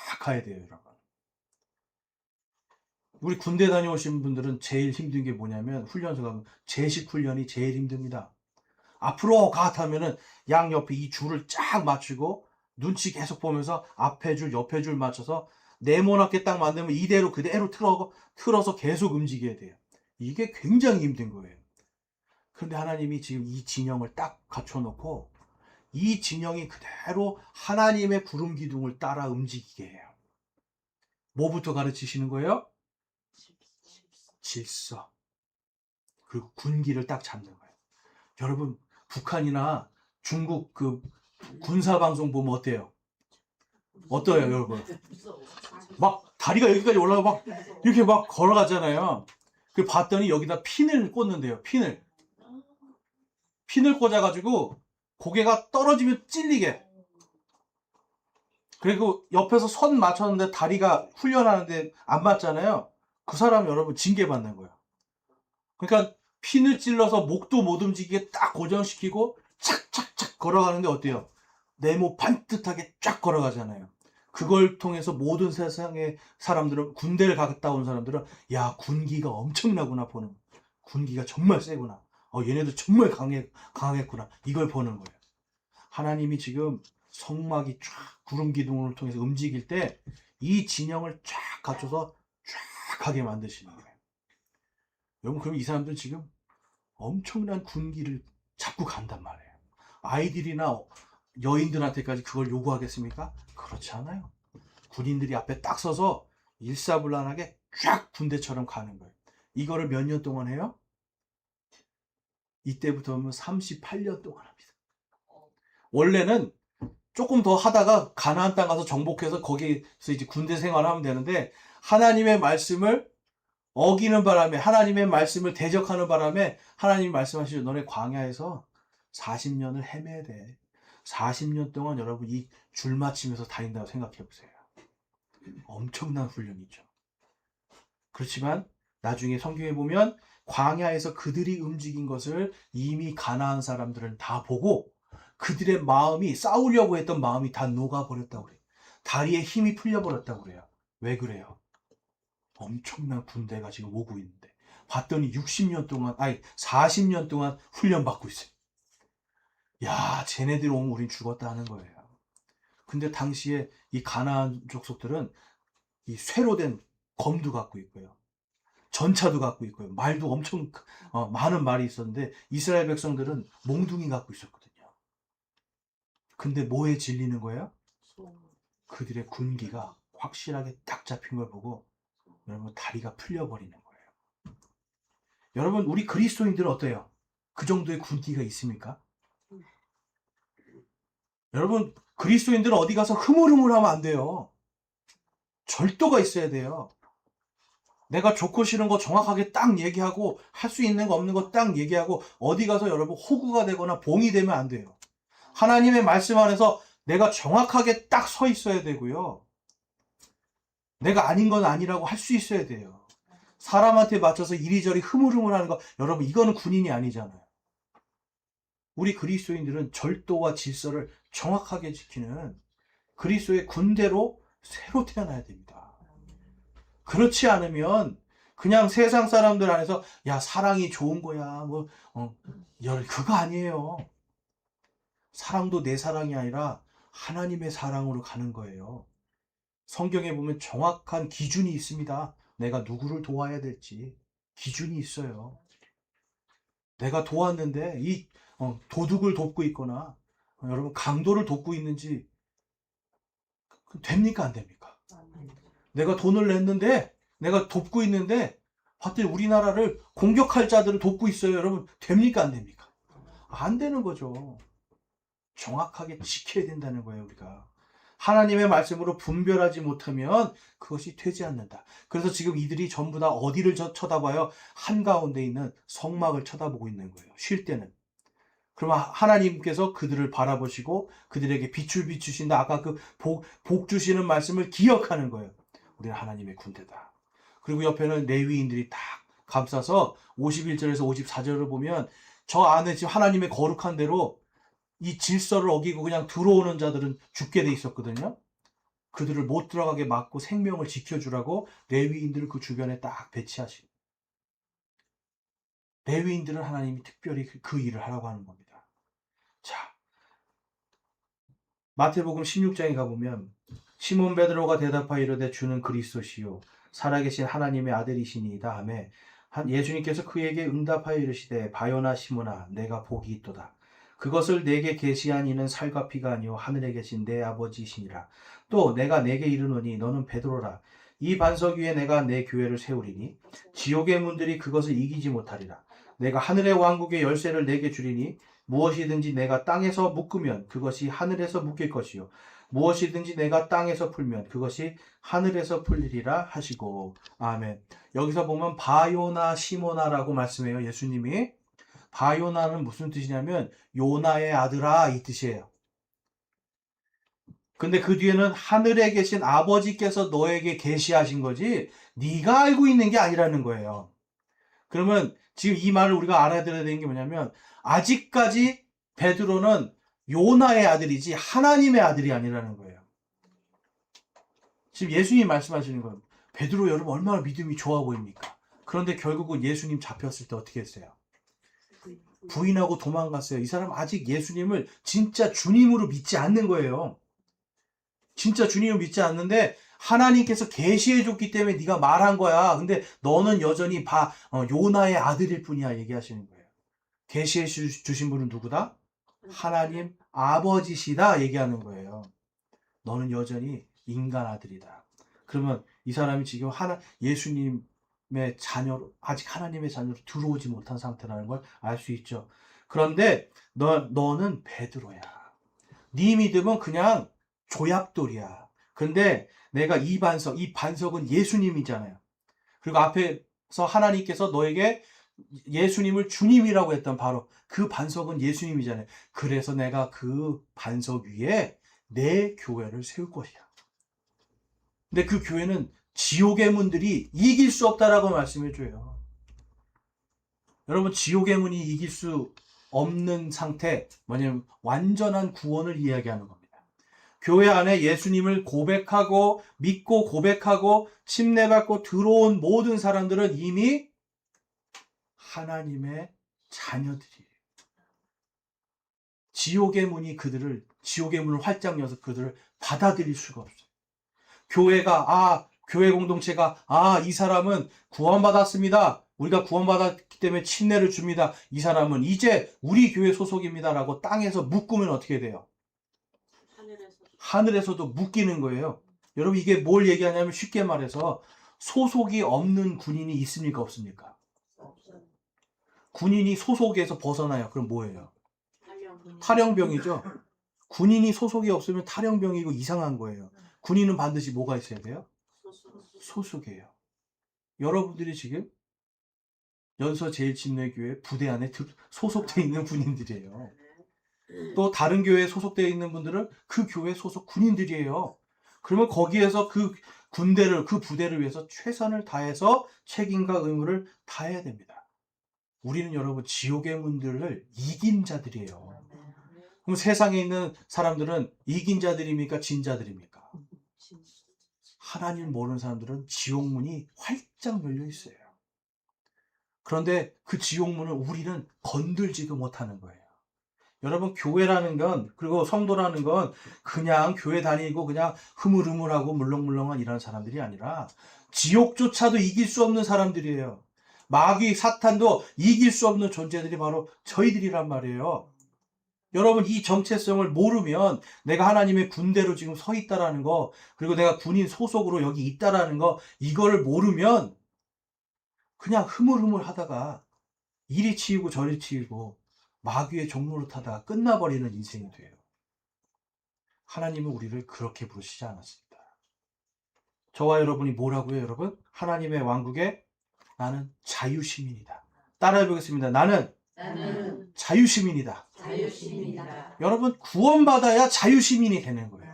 쫙 가야 돼요, 여러분. 우리 군대 다녀오신 분들은 제일 힘든 게 뭐냐면 훈련소 가면 제식 훈련이 제일 힘듭니다. 앞으로 가 하면은 양옆에 이 줄을 쫙 맞추고 눈치 계속 보면서 앞에 줄, 옆에 줄 맞춰서 네모나게 딱 만들면 이대로 그대로 틀어서 계속 움직여야 돼요. 이게 굉장히 힘든 거예요. 그런데 하나님이 지금 이 진영을 딱 갖춰놓고 이 진영이 그대로 하나님의 구름 기둥을 따라 움직이게 해요. 뭐부터 가르치시는 거예요? 질서. 그리고 군기를 딱 잡는 거예요. 여러분, 북한이나 중국 그 군사방송 보면 어때요? 어때요, 여러분? 막 다리가 여기까지 올라가 막 이렇게 막 걸어가잖아요. 그 봤더니 여기다 핀을 꽂는데요. 핀을 꽂아가지고 고개가 떨어지면 찔리게. 그리고 옆에서 선 맞췄는데 다리가 훈련하는데 안 맞잖아요. 그 사람 여러분 징계 받는 거예요. 그러니까 핀을 찔러서 목도 못 움직이게 딱 고정시키고 착착착 걸어가는데 어때요? 네모 반듯하게 쫙 걸어가잖아요. 그걸 통해서 모든 세상의 사람들은, 군대를 갔다 온 사람들은 야, 군기가 엄청나구나 보는 거예요. 군기가 정말 세구나. 얘네들 정말 강했구나. 이걸 보는 거예요. 하나님이 지금 성막이 쫙 구름 기둥을 통해서 움직일 때 이 진영을 쫙 갖춰서 쫙 하게 만드시는 거예요. 여러분, 그럼 이 사람들 지금 엄청난 군기를 잡고 간단 말이에요. 아이들이나 여인들한테까지 그걸 요구하겠습니까? 그렇지 않아요. 군인들이 앞에 딱 서서 일사불란하게 쫙 군대처럼 가는 거예요. 이거를 몇 년 동안 해요? 이때부터 하면 38년 동안 합니다. 원래는 조금 더 하다가 가나안 땅 가서 정복해서 거기서 이제 군대 생활하면 되는데, 하나님의 말씀을 어기는 바람에, 하나님의 말씀을 대적하는 바람에 하나님이 말씀하시죠. 너네 광야에서 40년을 헤매야 돼. 40년 동안 여러분 이 줄 맞추면서 다닌다고 생각해 보세요. 엄청난 훈련이죠. 그렇지만 나중에 성경에 보면 광야에서 그들이 움직인 것을 이미 가나안 사람들은 다 보고 그들의 마음이, 싸우려고 했던 마음이 다 녹아버렸다고 그래요. 다리에 힘이 풀려버렸다고 그래요. 왜 그래요? 엄청난 군대가 지금 오고 있는데 봤더니 40년 동안 훈련받고 있어요. 야, 쟤네들 오면 우린 죽었다 하는 거예요. 근데 당시에 이 가나안 족속들은 이 쇠로 된 검도 갖고 있고요. 전차도 갖고 있고요. 말도 엄청 많은 말이 있었는데 이스라엘 백성들은 몽둥이 갖고 있었거든요. 근데 뭐에 질리는 거예요? 그들의 군기가 확실하게 딱 잡힌 걸 보고 여러분 다리가 풀려버리는 거예요. 여러분, 우리 그리스도인들은 어때요? 그 정도의 군기가 있습니까? 여러분, 그리스도인들은 어디 가서 흐물흐물하면 안 돼요. 절도가 있어야 돼요. 내가 좋고 싫은 거 정확하게 딱 얘기하고 할 수 있는 거 없는 거 딱 얘기하고 어디 가서 여러분 호구가 되거나 봉이 되면 안 돼요. 하나님의 말씀 안에서 내가 정확하게 딱 서 있어야 되고요. 내가 아닌 건 아니라고 할 수 있어야 돼요. 사람한테 맞춰서 이리저리 흐물흐물하는 거, 여러분 이거는 군인이 아니잖아요. 우리 그리스도인들은 절도와 질서를 정확하게 지키는 그리스도의 군대로 새로 태어나야 됩니다. 그렇지 않으면 그냥 세상 사람들 안에서 야, 사랑이 좋은 거야 그거 아니에요. 사랑도 내 사랑이 아니라 하나님의 사랑으로 가는 거예요. 성경에 보면 정확한 기준이 있습니다. 내가 누구를 도와야 될지 기준이 있어요. 내가 도왔는데 이 도둑을 돕고 있거나 여러분 강도를 돕고 있는지 됩니까? 안 됩니까? 내가 돈을 냈는데 내가 돕고 있는데 봤더니 우리나라를 공격할 자들을 돕고 있어요. 여러분 됩니까? 안 됩니까? 안 되는 거죠. 정확하게 지켜야 된다는 거예요. 우리가 하나님의 말씀으로 분별하지 못하면 그것이 되지 않는다. 그래서 지금 이들이 전부 다 어디를 쳐다봐요? 한가운데 있는 성막을 쳐다보고 있는 거예요. 쉴 때는. 그러면 하나님께서 그들을 바라보시고 그들에게 빛을 비추신다. 아까 그 복 주시는 말씀을 기억하는 거예요. 우리는 하나님의 군대다. 그리고 옆에는 레위인들이 딱 감싸서 51절에서 54절을 보면 저 안에 지금 하나님의 거룩한 대로 이 질서를 어기고 그냥 들어오는 자들은 죽게 돼 있었거든요. 그들을 못 들어가게 막고 생명을 지켜주라고 레위인들을 그 주변에 딱 배치하시고, 레위인들은 하나님이 특별히 그 일을 하라고 하는 겁니다. 자, 마태복음 16장에 가보면 시몬 베드로가 대답하여 이르되 주는 그리스도시요 살아계신 하나님의 아들이시니이다 하매 예수님께서 그에게 응답하여 이르시되 바요나 시몬아 내가 복이 있도다. 그것을 내게 계시한 이는 살과 피가 아니요 하늘에 계신 내 아버지시니라. 또 내가 내게 이르노니 너는 베드로라. 이 반석 위에 내가 내 교회를 세우리니 지옥의 문들이 그것을 이기지 못하리라. 내가 하늘의 왕국의 열쇠를 내게 주리니 무엇이든지 내가 땅에서 묶으면 그것이 하늘에서 묶일 것이요 무엇이든지 내가 땅에서 풀면 그것이 하늘에서 풀리리라 하시고. 아멘. 여기서 보면 바요나 시모나라고 말씀해요. 예수님이. 바요나는 무슨 뜻이냐면 요나의 아들아 이 뜻이에요. 근데 그 뒤에는 하늘에 계신 아버지께서 너에게 계시하신 거지 네가 알고 있는 게 아니라는 거예요. 그러면 지금 이 말을 우리가 알아들어야 되는 게 뭐냐면 아직까지 베드로는 요나의 아들이지 하나님의 아들이 아니라는 거예요. 지금 예수님이 말씀하시는 거예요. 베드로 여러분 얼마나 믿음이 좋아 보입니까? 그런데 결국은 예수님 잡혔을 때 어떻게 했어요? 부인하고 도망갔어요. 이 사람 아직 예수님을 진짜 주님으로 믿지 않는 거예요. 진짜 주님을 믿지 않는데 하나님께서 계시해 줬기 때문에 네가 말한 거야. 근데 너는 여전히 요나의 아들일 뿐이야 얘기하시는 거예요. 계시해 주신 분은 누구다? 하나님 아버지시다 얘기하는 거예요. 너는 여전히 인간 아들이다. 그러면 이 사람이 지금 예수님의 자녀로 아직 하나님의 자녀로 들어오지 못한 상태라는 걸 알 수 있죠. 그런데 너는 베드로야. 네 믿음은 그냥 조약돌이야. 근데 내가 이 반석은 예수님이잖아요. 그리고 앞에서 하나님께서 너에게 예수님을 주님이라고 했던 바로 그 반석은 예수님이잖아요. 그래서 내가 그 반석 위에 내 교회를 세울 것이야. 근데 그 교회는 지옥의 문들이 이길 수 없다라고 말씀해줘요. 여러분 지옥의 문이 이길 수 없는 상태 뭐냐면 완전한 구원을 이야기하는 겁니다. 교회 안에 예수님을 고백하고 믿고 고백하고 침례받고 들어온 모든 사람들은 이미 하나님의 자녀들이에요. 지옥의 문을 활짝 여서 그들을 받아들일 수가 없어요. 교회 공동체가 이 사람은 구원받았습니다. 우리가 구원받았기 때문에 침례를 줍니다. 이 사람은 이제 우리 교회 소속입니다라고 땅에서 묶으면 어떻게 돼요? 하늘에서도 묶이는 거예요. 여러분 이게 뭘 얘기하냐면 쉽게 말해서 소속이 없는 군인이 있습니까 없습니까? 군인이 소속에서 벗어나요. 그럼 뭐예요? 탈영병이죠. 군인이 소속이 없으면 탈영병이고 이상한 거예요. 군인은 반드시 뭐가 있어야 돼요? 소속이에요. 여러분들이 지금 연서 제일침례교회 부대 안에 소속되어 있는 군인들이에요. 또 다른 교회에 소속되어 있는 분들은 그 교회 소속 군인들이에요. 그러면 거기에서 그 부대를 위해서 최선을 다해서 책임과 의무를 다해야 됩니다. 우리는 여러분 지옥의 문들을 이긴 자들이에요. 그럼 세상에 있는 사람들은 이긴 자들입니까? 진 자들입니까? 하나님 모르는 사람들은 지옥문이 활짝 열려 있어요. 그런데 그 지옥문을 우리는 건들지도 못하는 거예요. 여러분 교회라는 건 그리고 성도라는 건 그냥 교회 다니고 그냥 흐물흐물하고 물렁물렁한 이런 사람들이 아니라 지옥조차도 이길 수 없는 사람들이에요. 마귀 사탄도 이길 수 없는 존재들이 바로 저희들이란 말이에요. 여러분 이 정체성을 모르면 내가 하나님의 군대로 지금 서 있다라는 거 그리고 내가 군인 소속으로 여기 있다라는 거 이거를 모르면 그냥 흐물흐물 하다가 이리 치이고 저리 치이고 마귀의 종로를 타다가 끝나버리는 인생이 돼요. 하나님은 우리를 그렇게 부르시지 않았습니다. 저와 여러분이 뭐라고요, 여러분? 하나님의 왕국에 나는 자유시민이다. 따라해보겠습니다. 나는 자유시민이다. 자유시민이다. 여러분, 구원받아야 자유시민이 되는 거예요.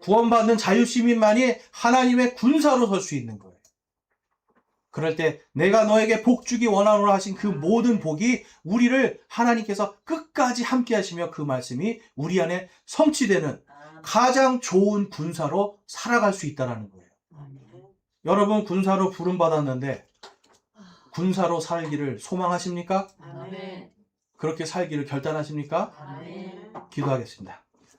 구원받는 자유시민만이 하나님의 군사로 설 수 있는 거예요. 그럴 때 내가 너에게 복 주기 원하노라 하신 그 모든 복이 우리를 하나님께서 끝까지 함께 하시며 그 말씀이 우리 안에 성취되는 가장 좋은 군사로 살아갈 수 있다는 거예요. 여러분, 군사로 부름받았는데 군사로 살기를 소망하십니까? 아멘. 그렇게 살기를 결단하십니까? 아멘. 기도하겠습니다.